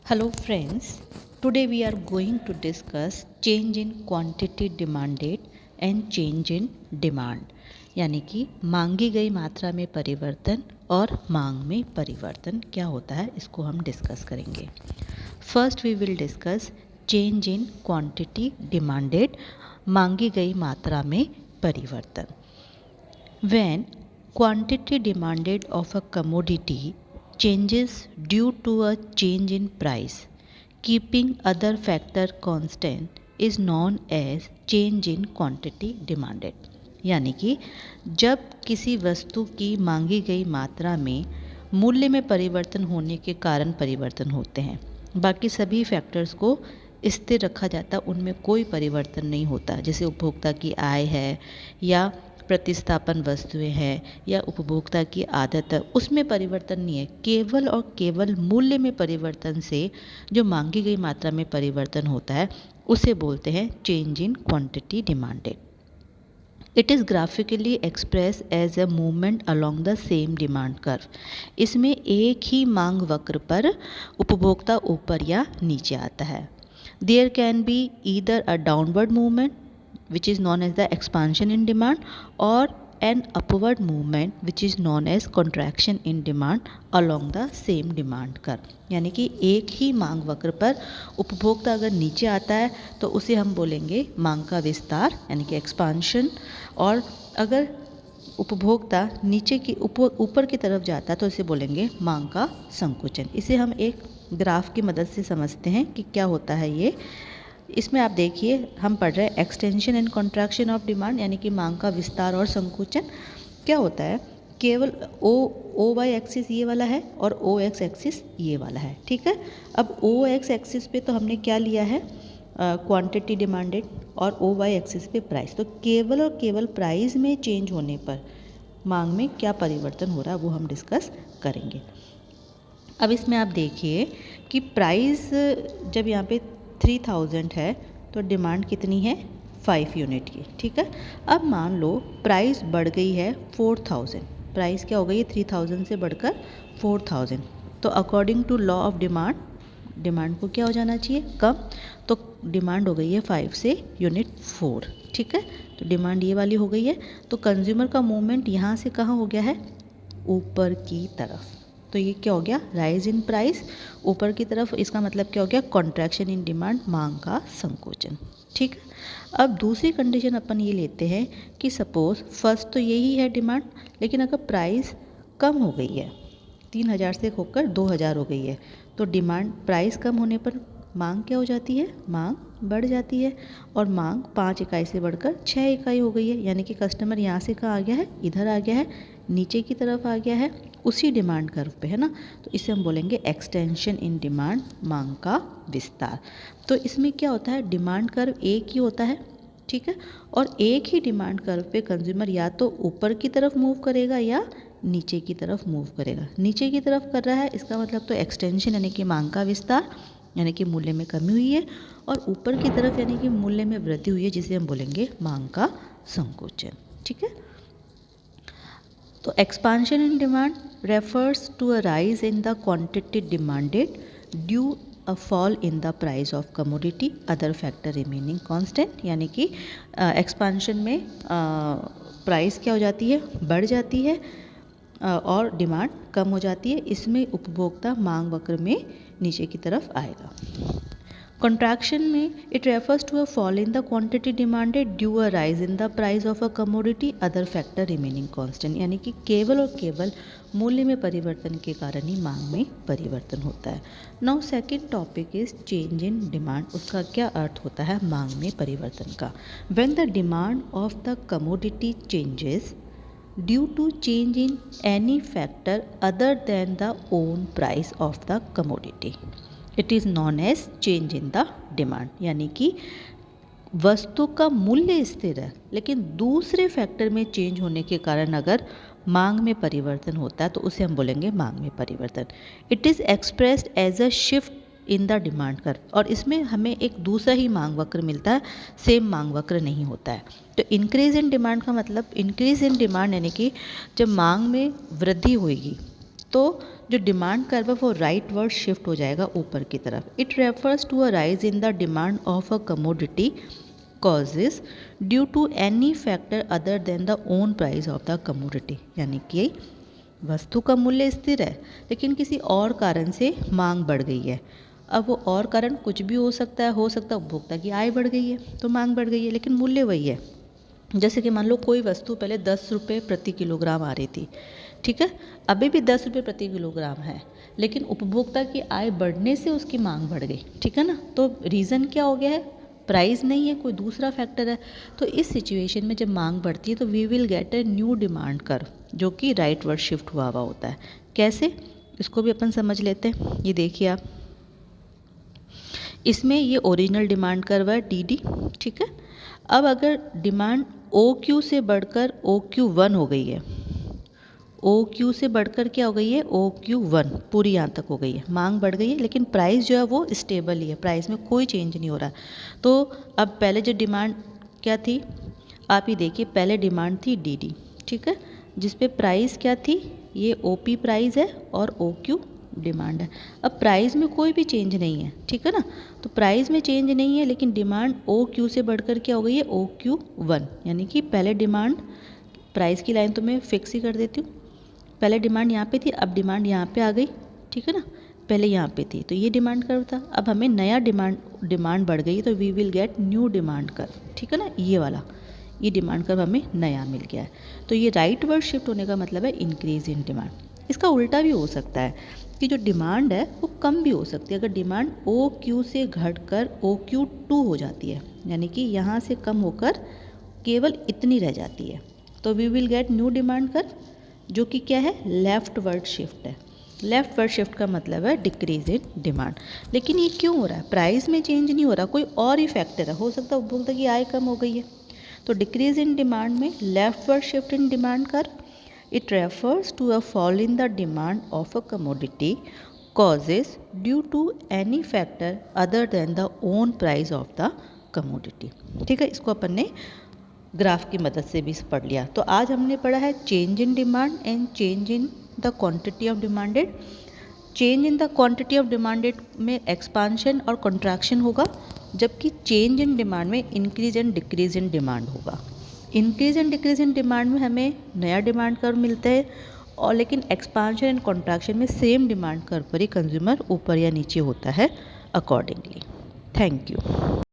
Hello friends, today we are going to discuss change in quantity demanded and change in demand यानी कि मांगी गई मात्रा में परिवर्तन और मांग में परिवर्तन क्या होता है इसको हम डिस्कस करेंगे। First we will discuss change in quantity demanded, मांगी गई मात्रा में परिवर्तन। When quantity demanded of a commodity changes due to a change in price, keeping other factor constant is known as change in quantity demanded। यानी कि जब किसी वस्तु की मांगी गई मात्रा में मूल्य में परिवर्तन होने के कारण परिवर्तन होते हैं, बाकी सभी फैक्टर्स को स्थिर रखा जाता, उनमें कोई परिवर्तन नहीं होता। जैसे उपभोक्ता की आय है या प्रतिस्थापन वस्तुएं हैं या उपभोक्ता की आदत है, उसमें परिवर्तन नहीं है। केवल और केवल मूल्य में परिवर्तन से जो मांगी गई मात्रा में परिवर्तन होता है उसे बोलते हैं change in quantity demanded. It is graphically expressed as a movement along the same demand curve. इसमें एक ही मांग वक्र पर उपभोक्ता ऊपर या नीचे आता है। There can be either a downward movement which is known as the expansion in demand or an upward movement which is known as contraction in demand along the same demand curve। यानी कि एक ही मांग वक्र पर उपभोक्ता अगर नीचे आता है तो उसे हम बोलेंगे मांग का विस्तार यानी कि एक्सपांशन, और अगर उपभोक्ता नीचे की ऊपर की तरफ जाता है तो इसे बोलेंगे मांग का संकुचन। इसे हम एक ग्राफ की मदद से समझते हैं कि क्या होता है ये। इसमें आप देखिए हम पढ़ रहे हैं extension and contraction of demand, यानी कि मांग का विस्तार और संकुचन। क्या होता है, केवल ओ वाई एक्सिस ये वाला है और ओ एक्स एक्सिस ये वाला है, ठीक है। अब ओ एक्स एक्सिस पे तो हमने क्या लिया है, क्वांटिटी डिमांडेड, और ओ वाई एक्सिस पे प्राइस। तो केवल और केवल प्राइस में चेंज होने पर मांग में क्या परिवर्तन हो रहा है वो हम डिस्कस करेंगे। अब इसमें आप देखिए कि प्राइस जब यहाँ पे 3000 है तो डिमांड कितनी है 5 यूनिट की, ठीक है। अब मान लो प्राइस बढ़ गई है 4000, प्राइस क्या हो गई है 3000 से बढ़कर 4000, तो according to law of demand को क्या हो जाना चाहिए, कम। तो डिमांड हो गई है 5 से यूनिट 4, ठीक है। तो डिमांड ये वाली हो गई है। तो कंज्यूमर का मूवमेंट यहाँ से कहाँ हो गया है, ऊपर की तरफ। तो ये क्या हो गया, राइज इन प्राइस ऊपर की तरफ। इसका मतलब क्या हो गया, कॉन्ट्रैक्शन इन डिमांड, मांग का संकोचन, ठीक है। अब दूसरी कंडीशन अपन ये लेते हैं कि सपोज फर्स्ट तो यही है डिमांड, लेकिन अगर प्राइस कम हो गई है, 3000 से होकर 2000 हो गई है, तो डिमांड प्राइस कम होने पर मांग क्या हो जाती है, मांग बढ़ जाती है। और मांग 5 इकाई से बढ़कर 6 इकाई हो गई है, यानी कि कस्टमर यहाँ से कहाँ आ गया है, इधर आ गया है, नीचे की तरफ आ गया है, उसी डिमांड कर्व पे, है ना। तो इसे हम बोलेंगे एक्सटेंशन इन डिमांड, मांग का विस्तार। तो इसमें क्या होता है, डिमांड कर्व एक ही होता है, ठीक है। और एक ही डिमांड कर्व पे कंज्यूमर या तो ऊपर की तरफ मूव करेगा या नीचे की तरफ मूव करेगा। नीचे की तरफ कर रहा है, इसका मतलब तो एक्सटेंशन यानी कि मांग का विस्तार, यानी कि मूल्य में कमी हुई है, और ऊपर की तरफ यानी कि मूल्य में वृद्धि हुई है, जिसे हम बोलेंगे मांग का संकोचन, ठीक है। तो expansion in demand refers to a rise in the quantity demanded due a fall in the price of commodity, other factor remaining constant. यानी कि एक्सपांशन में प्राइस क्या हो जाती है, बढ़ जाती है, और डिमांड कम हो जाती है। इसमें उपभोक्ता मांग वक्र में नीचे की तरफ आएगा। कॉन्ट्रैक्शन में it refers to a fall in the quantity demanded due a rise in the price of a commodity, other factor remaining constant. यानी कि केवल और केवल मूल्य में परिवर्तन के कारण ही मांग में परिवर्तन होता है। Now second topic is change in demand. उसका क्या अर्थ होता है मांग में परिवर्तन का। When the demand of the commodity changes due to change in any factor other than the own price of the commodity, it is known as change in the demand. यानी कि वस्तु का मूल्य स्थिर है, लेकिन दूसरे फैक्टर में चेंज होने के कारण अगर मांग में परिवर्तन होता है तो उसे हम बोलेंगे मांग में परिवर्तन। It is expressed as a shift in the demand curve. और इसमें हमें एक दूसरा ही मांग वक्र मिलता है, सेम मांग वक्र नहीं होता है। तो इंक्रीज इन डिमांड का मतलब, इंक्रीज इन डिमांड यानी कि जब मांग में वृद्धि होगी तो जो डिमांड कर्व है वो राइट वर्ड शिफ्ट हो जाएगा ऊपर की तरफ। It refers to a rise in the demand of a commodity causes due to any factor other than the own price of the commodity, यानी कि वस्तु का मूल्य स्थिर है लेकिन किसी और कारण से मांग बढ़ गई है। अब वो और कारण कुछ भी हो सकता है उपभोक्ता की आय बढ़ गई है तो मांग बढ़ गई है, लेकिन मूल्य वही है। जैसे कि मान लो कोई वस्तु पहले 10 रुपये प्रति किलोग्राम आ रही थी, ठीक है, अभी भी 10 रुपये प्रति किलोग्राम है, लेकिन उपभोक्ता की आय बढ़ने से उसकी मांग बढ़ गई, ठीक है ना। तो रीज़न क्या हो गया है, प्राइस नहीं है, कोई दूसरा फैक्टर है। तो इस सिचुएशन में जब मांग बढ़ती है तो we will get a new demand curve, जो कि राइट वर्ड शिफ्ट हुआ होता है। कैसे, इसको भी अपन समझ लेते हैं। ये देखिए आप, इसमें ये ओरिजिनल डिमांड कर्व है डी, ठीक है। अब अगर डिमांड ओ क्यू से बढ़कर ओ क्यू वन हो गई है, ओ क्यू से बढ़कर क्या हो गई है, ओ क्यू वन पूरी यहाँ तक हो गई है, मांग बढ़ गई है, लेकिन प्राइस जो है वो स्टेबल ही है, प्राइस में कोई चेंज नहीं हो रहा। तो अब पहले जो डिमांड क्या थी, आप ही देखिए, पहले डिमांड थी डी, ठीक है, जिस पे प्राइस क्या थी, ये ओ पी प्राइस है और ओ क्यू डिमांड है। अब प्राइस में कोई भी चेंज नहीं है, ठीक है ना, तो प्राइस में चेंज नहीं है, लेकिन डिमांड ओ क्यू से बढ़कर क्या हो गई है, ओ क्यू वन, यानी कि पहले डिमांड, प्राइस की लाइन तो मैं फिक्स ही कर देती हूँ, पहले डिमांड यहाँ पे थी, अब डिमांड यहाँ पे आ गई, ठीक है ना, पहले यहाँ पे थी तो ये डिमांड कर्व था, अब हमें नया डिमांड बढ़ गई तो we will get new demand curve, ठीक है ना, ये वाला, ये डिमांड कर्व हमें नया मिल गया है। तो ये राइट वर्ड शिफ्ट होने का मतलब है इंक्रीज इन डिमांड। इसका उल्टा भी हो सकता है कि जो डिमांड है वो कम भी हो सकती है, अगर डिमांड ओ क्यू से घटकर ओ क्यू टू हो जाती है, यानी कि यहाँ से कम होकर केवल इतनी रह जाती है, तो we will get new demand curve, जो कि क्या है, लेफ्ट वर्ड शिफ्ट है। लेफ्ट वर्ड शिफ्ट का मतलब है डिक्रीज इन डिमांड। लेकिन ये क्यों हो रहा है, प्राइस में चेंज नहीं हो रहा, कोई और ही फैक्टर है, हो सकता है उपभोक्ता की आय कम हो गई है। तो डिक्रीज इन डिमांड में leftward shift in demand curve, it refers to a fall in the demand of a commodity causes due to any factor other than the own price of the commodity, ठीक है। इसको अपन ने graph की मदद से भी पढ़ लिया। तो आज हमने पढ़ा है change in demand and change in the quantity of demanded. Change in the quantity of demanded में एक्सपांशन और कंट्रैक्शन होगा, जबकि चेंज इन डिमांड में increase and decrease in demand होगा। Increase and decrease in demand में हमें नया demand curve मिलता है, और लेकिन एक्सपांशन एंड कंट्रैक्शन में सेम डिमांड कर्व पर ही कंज्यूमर ऊपर या नीचे होता है अकॉर्डिंगली। Thank you.